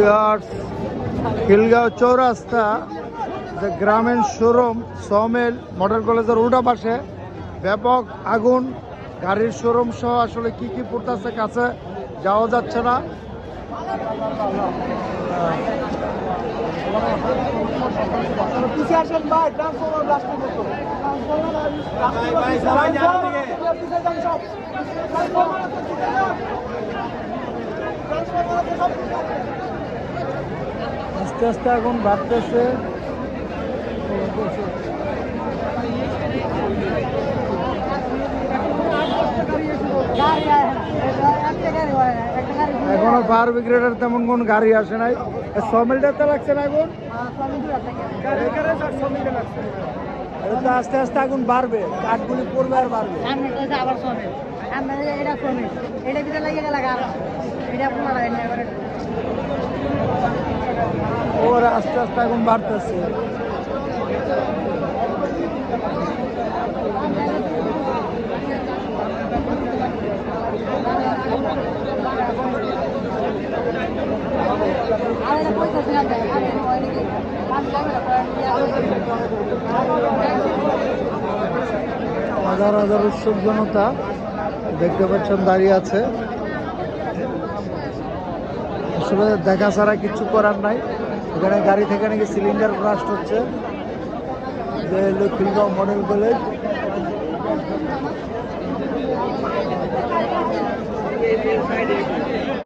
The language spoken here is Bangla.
ভিউয়ার্স, খিলগাঁও চৌরাস্তা যে গ্রামীণ শোরুম সমেল মডেল কলেজের উল্টা পাশে ব্যাপক আগুন, গাড়ির শোরুম সহ আসলে কি কি পড়তেছে, কাছে যাওয়া যাচ্ছে না। আস্তে আস্তে আগুন বাড়তেছে। এখনো ফায়ার ব্রিগেডের তেমন কোন গাড়ি আসে নাই। সমিলটাতে লাগছে না আগুন, এটা আস্তে আস্তে আগুন বাড়বে, কাঠগুলি পড়বে আর বাড়বে। ওর আস্তে আস্তে আগুন বাড়তেছে। হাজার হাজার উৎসব জনতা দেখতে পাচ্ছেন দাঁড়িয়ে আছে। আসলে দেখা ছাড়া কিছু করার নাই। এখানে গাড়ি থেকে নাকি সিলিন্ডার ব্লাস্ট হচ্ছে। যে হলো খিলগাঁও মডেল কলেজ।